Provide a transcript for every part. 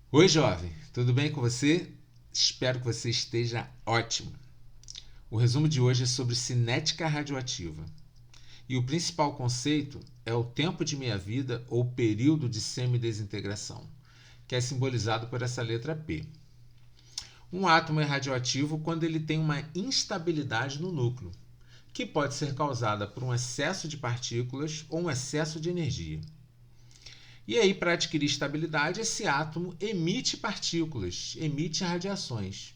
Oi, jovem, tudo bem com você? Espero que você esteja ótimo. O resumo de hoje é sobre cinética radioativa. E o principal conceito é o tempo de meia-vida ou período de semidesintegração, que é simbolizado por essa letra P. Um átomo é radioativo quando ele tem uma instabilidade no núcleo, que pode ser causada por um excesso de partículas ou um excesso de energia. E aí, para adquirir estabilidade, esse átomo emite partículas, emite radiações.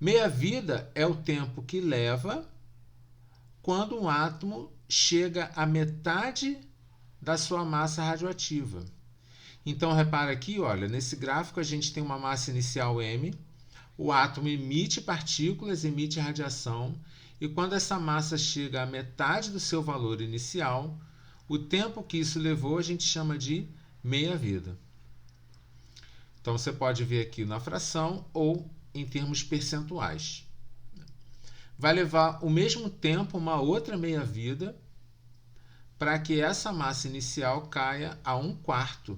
Meia-vida é o tempo que leva quando um átomo chega à metade da sua massa radioativa. Então, repara aqui, olha, nesse gráfico a gente tem uma massa inicial m, o átomo emite partículas, emite radiação, e quando essa massa chega à metade do seu valor inicial, o tempo que isso levou a gente chama de meia-vida. Então você pode ver aqui na fração ou em termos percentuais. Vai levar o mesmo tempo, uma outra meia-vida, para que essa massa inicial caia a 1/4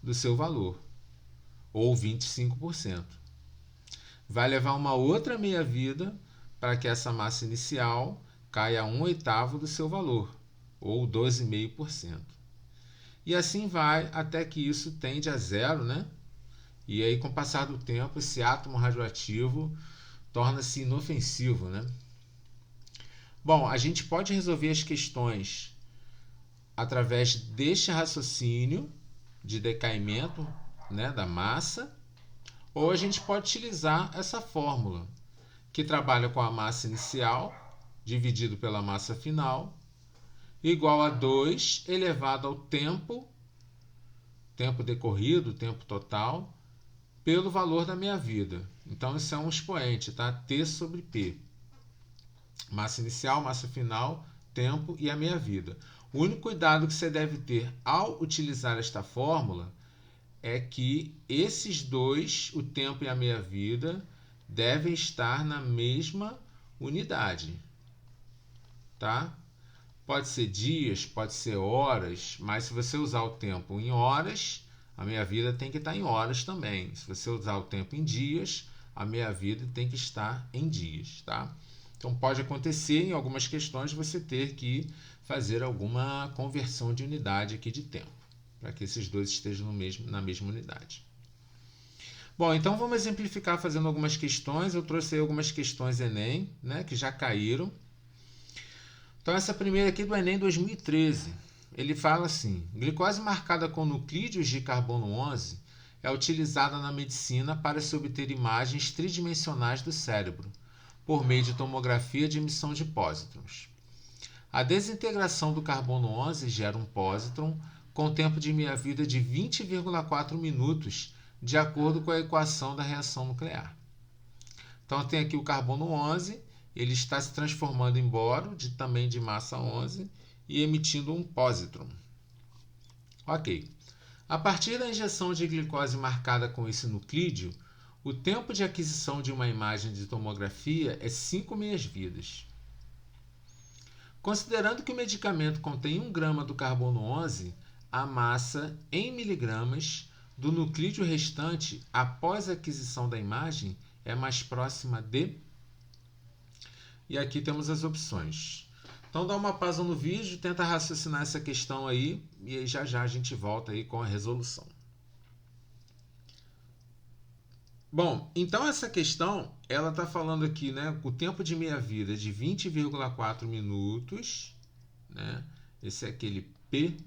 do seu valor, ou 25%. Vai levar uma outra meia-vida para que essa massa inicial caia a 1/8 do seu valor, ou 12,5%. E assim vai até que isso tende a zero, né? E aí, com o passar do tempo, esse átomo radioativo torna-se inofensivo, né? Bom, a gente pode resolver as questões através deste raciocínio de decaimento, né, da massa, ou a gente pode utilizar essa fórmula, que trabalha com a massa inicial dividido pela massa final, igual a 2 elevado ao tempo decorrido, tempo total, pelo valor da meia-vida. Então, isso é um expoente, tá? T sobre P. Massa inicial, massa final, tempo e a meia-vida. O único cuidado que você deve ter ao utilizar esta fórmula é que esses dois, o tempo e a meia-vida, devem estar na mesma unidade, tá? Pode ser dias, pode ser horas, mas se você usar o tempo em horas, a meia-vida tem que estar em horas também. Se você usar o tempo em dias, a meia-vida tem que estar em dias, tá? Então pode acontecer em algumas questões você ter que fazer alguma conversão de unidade aqui de tempo, para que esses dois estejam na mesma unidade. Bom, então vamos exemplificar fazendo algumas questões. Eu trouxe aí algumas questões Enem, né, que já caíram. Então essa primeira aqui do Enem 2013, ele fala assim: glicose marcada com nuclídeos de carbono 11 é utilizada na medicina para se obter imagens tridimensionais do cérebro, por meio de tomografia de emissão de pósitrons. A desintegração do carbono 11 gera um pósitron com tempo de meia-vida de 20,4 minutos, de acordo com a equação da reação nuclear. Então tem aqui o carbono 11, ele está se transformando em boro, também de massa 11, e emitindo um pósitron. Ok. A partir da injeção de glicose marcada com esse nuclídeo, o tempo de aquisição de uma imagem de tomografia é 5 meias-vidas. Considerando que o medicamento contém 1 grama do carbono 11, a massa em miligramas do nuclídeo restante após a aquisição da imagem é mais próxima de... E aqui temos as opções. Então dá uma pausa no vídeo, tenta raciocinar essa questão aí e aí já a gente volta aí com a resolução. Bom, então essa questão, ela está falando aqui, né, o tempo de meia-vida de 20,4 minutos, né, esse é aquele P,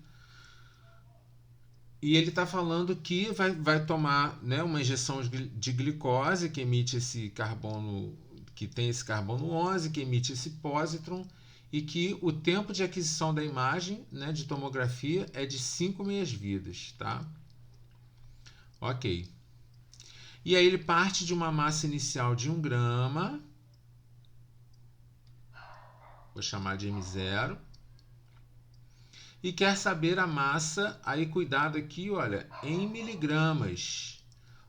e ele está falando que vai tomar, né, uma injeção de glicose que emite esse carbono, que tem esse carbono 11, que emite esse pósitron, e que o tempo de aquisição da imagem, né, de tomografia é de 5 meias-vidas, tá? Ok. E aí ele parte de uma massa inicial de 1 grama, vou chamar de M0, e quer saber a massa, aí cuidado aqui, olha, em miligramas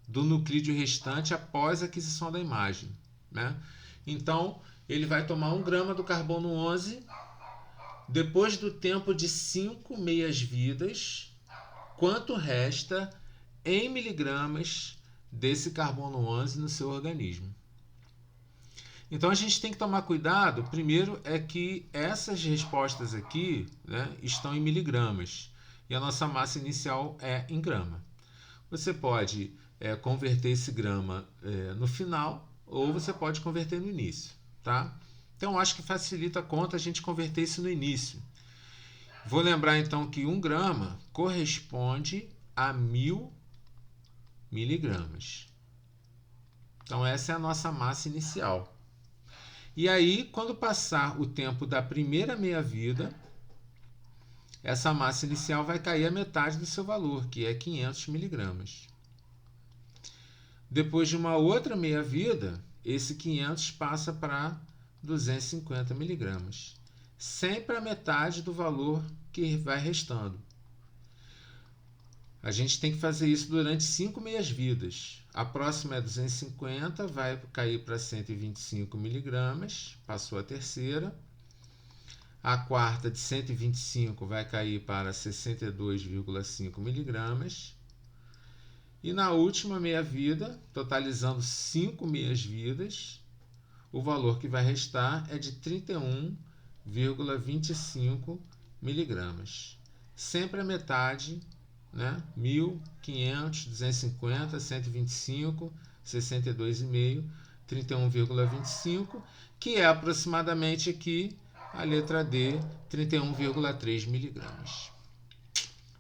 do nuclídeo restante após a aquisição da imagem, né? Então, ele vai tomar 1 grama do carbono 11, depois do tempo de 5 meias-vidas, quanto resta em miligramas desse carbono 11 no seu organismo. Então a gente tem que tomar cuidado. Primeiro é que essas respostas aqui, né, estão em miligramas e a nossa massa inicial é em grama. Você pode converter esse grama no final ou você pode converter no início, tá? Então acho que facilita a conta a gente converter isso no início. Vou lembrar então que 1 grama corresponde a 1000 miligramas. Então essa é a nossa massa inicial. E aí, quando passar o tempo da primeira meia-vida, essa massa inicial vai cair a metade do seu valor, que é 500 miligramas. Depois de uma outra meia-vida, esse 500 passa para 250 miligramas. Sempre a metade do valor que vai restando. A gente tem que fazer isso durante 5 meias-vidas. A próxima é 250, vai cair para 125 miligramas, passou a terceira. A quarta, de 125, vai cair para 62,5 miligramas. E na última meia-vida, totalizando 5 meias-vidas, o valor que vai restar é de 31,25 miligramas. Sempre a metade, né? 1000, 500, 250, 125, 62,5, 31,25, que é aproximadamente aqui a letra D, 31,3 miligramas.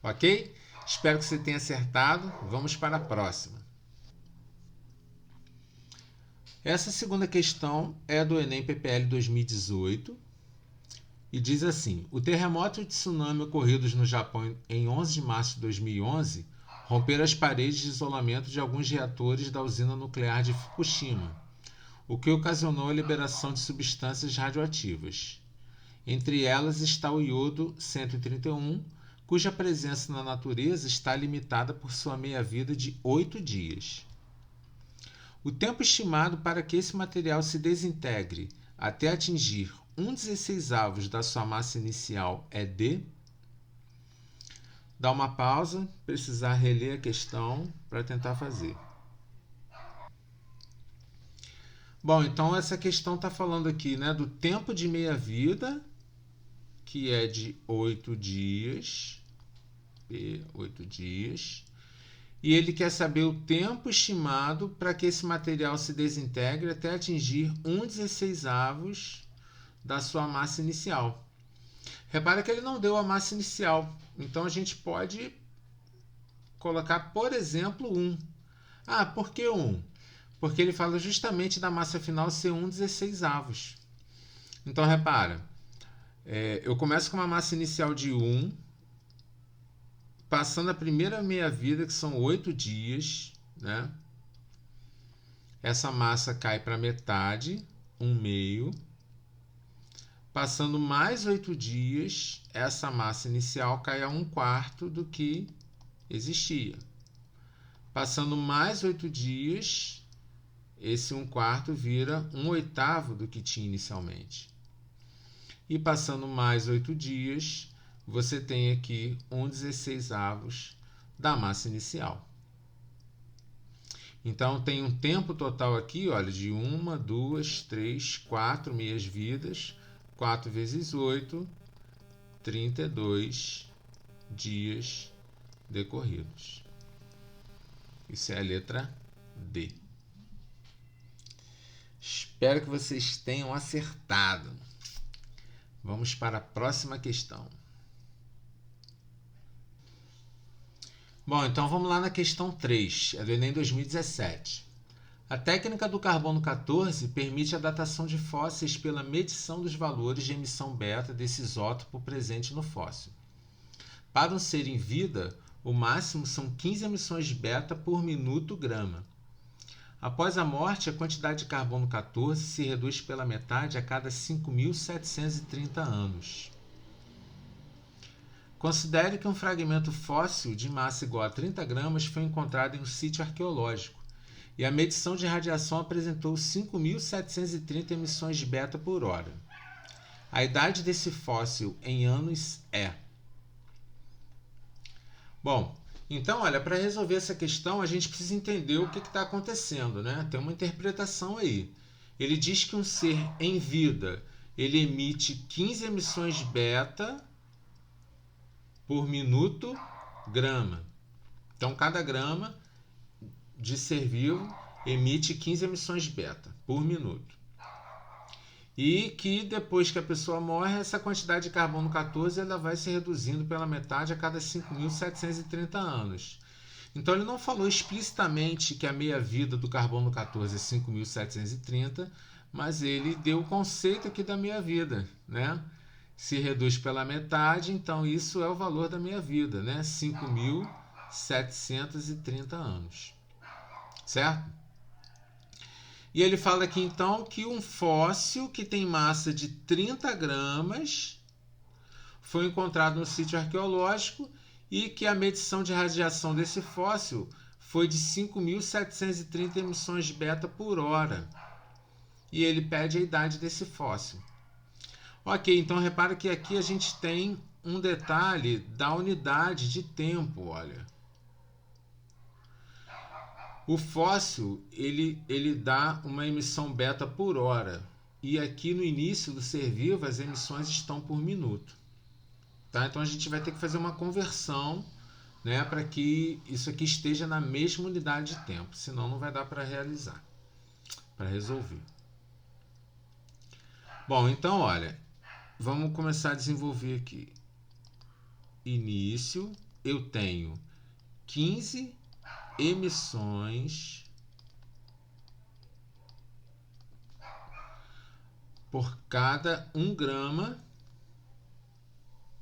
Ok? Espero que você tenha acertado. Vamos para a próxima. Essa segunda questão é do Enem PPL 2018 e diz assim: o terremoto e o tsunami ocorridos no Japão em 11 de março de 2011 romperam as paredes de isolamento de alguns reatores da usina nuclear de Fukushima, o que ocasionou a liberação de substâncias radioativas. Entre elas está o iodo 131, cuja presença na natureza está limitada por sua meia-vida de 8 dias. O tempo estimado para que esse material se desintegre até atingir 1/16 da sua massa inicial é D. Dá uma pausa, precisar reler a questão para tentar fazer. Bom, então essa questão está falando aqui, né, do tempo de meia-vida, que é de 8 dias. 8 dias. E ele quer saber o tempo estimado para que esse material se desintegre até atingir 1/16 da sua massa inicial. Repara que ele não deu a massa inicial, então a gente pode colocar, por exemplo, 1. Ah, por que 1? Porque ele fala justamente da massa final ser 1/16. Então, repara, eu começo com uma massa inicial de 1, passando a primeira meia-vida, que são 8 dias, né? Essa massa cai para metade, 1/2. Passando mais 8 dias, essa massa inicial cai a 1/4 do que existia. Passando mais 8 dias, esse 1/4 vira 1/8 do que tinha inicialmente. E passando mais 8 dias, você tem aqui 1/16 da massa inicial. Então, tem um tempo total aqui, olha, de 1, 2, 3, 4 meias-vidas. 4 vezes 8, 32 dias decorridos. Isso é a letra D. Espero que vocês tenham acertado. Vamos para a próxima questão. Bom, então vamos lá na questão 3, é do Enem 2017. A técnica do carbono 14 permite a datação de fósseis pela medição dos valores de emissão beta desse isótopo presente no fóssil. Para um ser em vida, o máximo são 15 emissões beta por minuto grama. Após a morte, a quantidade de carbono 14 se reduz pela metade a cada 5.730 anos. Considere que um fragmento fóssil de massa igual a 30 gramas foi encontrado em um sítio arqueológico e a medição de radiação apresentou 5.730 emissões de beta por hora. A idade desse fóssil em anos é... Bom, Então, olha, para resolver essa questão, a gente precisa entender o que está acontecendo, né? Tem uma interpretação aí. Ele diz que um ser em vida, ele emite 15 emissões beta por minuto grama. Então, cada grama de ser vivo emite 15 emissões beta por minuto. E que depois que a pessoa morre, essa quantidade de carbono 14 ela vai se reduzindo pela metade a cada 5.730 anos. Então ele não falou explicitamente que a meia-vida do carbono 14 é 5.730, mas ele deu o conceito aqui da meia-vida, né? Se reduz pela metade, então isso é o valor da meia-vida, né? 5.730 anos. Certo? E ele fala aqui então que um fóssil que tem massa de 30 gramas foi encontrado no sítio arqueológico e que a medição de radiação desse fóssil foi de 5.730 emissões beta por hora. E ele pede a idade desse fóssil. Ok, então repara que aqui a gente tem um detalhe da unidade de tempo, olha. O fóssil, ele dá uma emissão beta por hora. E aqui no início do ser vivo, as emissões estão por minuto. Tá? Então a gente vai ter que fazer uma conversão, né, para que isso aqui esteja na mesma unidade de tempo. Senão não vai dar para realizar, para resolver. Bom, então olha, vamos começar a desenvolver aqui. Início, eu tenho 15 emissões por cada 1 grama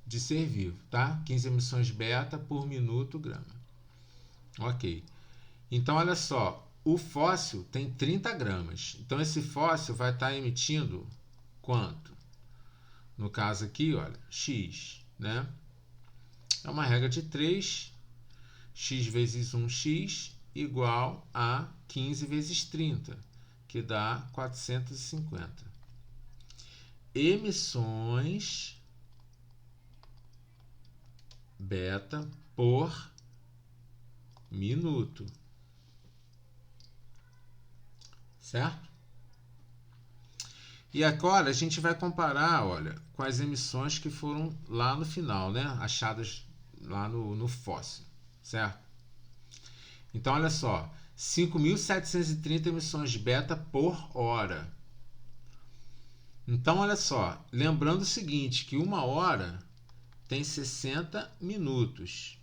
de ser vivo, tá? 15 emissões beta por minuto grama. Ok. Então, olha só, o fóssil tem 30 gramas. Então, esse fóssil vai estar emitindo quanto? No caso aqui, olha, x, né? É uma regra de 3, x vezes 1x igual a 15 vezes 30, que dá 450. Emissões beta por minuto. Certo? E agora a gente vai comparar, olha, com as emissões que foram lá no final, né? Achadas lá no fóssil. Certo? Então, olha só, 5.730 emissões beta por hora. Então, olha só, lembrando o seguinte, que 1 hora tem 60 minutos.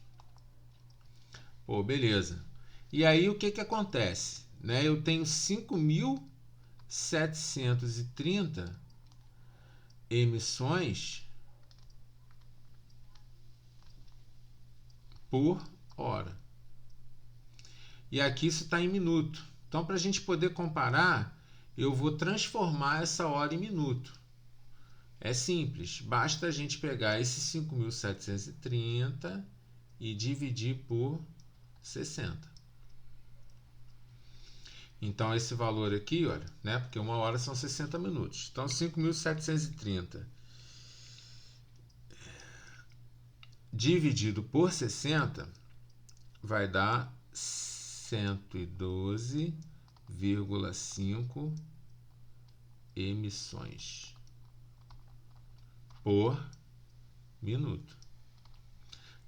Pô, beleza. E aí, o que acontece? Né? Eu tenho 5.730 emissões por hora. E aqui isso está em minuto. Então, para a gente poder comparar, eu vou transformar essa hora em minuto. É simples, basta a gente pegar esses 5.730 e dividir por 60. Então, esse valor aqui, olha, né? Porque 1 hora são 60 minutos. Então, 5.730 dividido por 60 vai dar 112,5 emissões por minuto.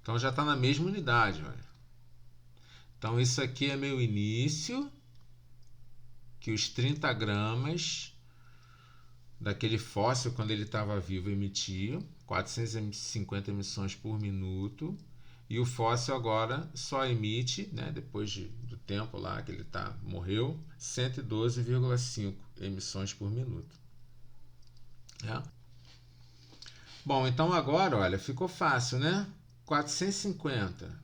Então já está na mesma unidade, olha. Então isso aqui é meu início, que os 30 gramas daquele fóssil, quando ele estava vivo, emitia 450 emissões por minuto. E o fóssil agora só emite, né, depois do tempo lá que ele morreu, 112,5 emissões por minuto. É. Bom, então agora, olha, ficou fácil, né? 450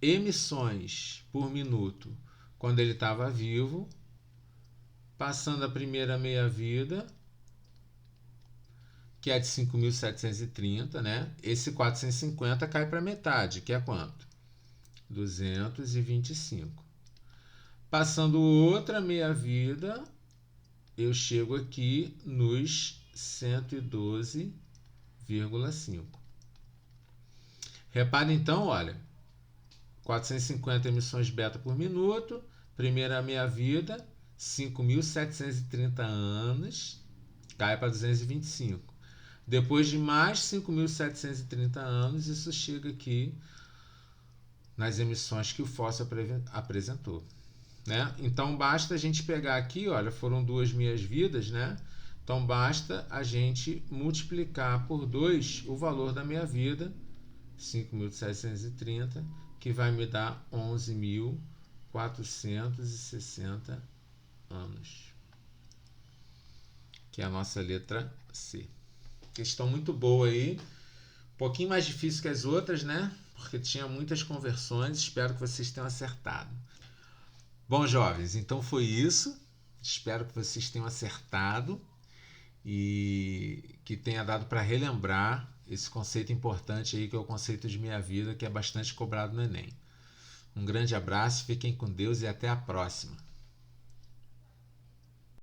emissões por minuto quando ele estava vivo, passando a primeira meia-vida, que é de 5.730, né? Esse 450 cai para metade, que é quanto? 225. Passando outra meia-vida, eu chego aqui nos 112,5. Repare então, olha, 450 emissões beta por minuto. Primeira meia-vida, 5.730 anos, cai para 225. Depois de mais 5.730 anos, isso chega aqui nas emissões que o fóssil apresentou. Né? Então basta a gente pegar aqui, olha, foram 2 meias-vidas, né? Então basta a gente multiplicar por 2 o valor da meia-vida, 5.730, que vai me dar 11.460 anos, que é a nossa letra C. Questão muito boa aí, um pouquinho mais difícil que as outras, né? Porque tinha muitas conversões, espero que vocês tenham acertado. Bom, jovens, então foi isso. Espero que vocês tenham acertado e que tenha dado para relembrar esse conceito importante aí, que é o conceito de meia-vida, que é bastante cobrado no Enem. Um grande abraço, fiquem com Deus e até a próxima.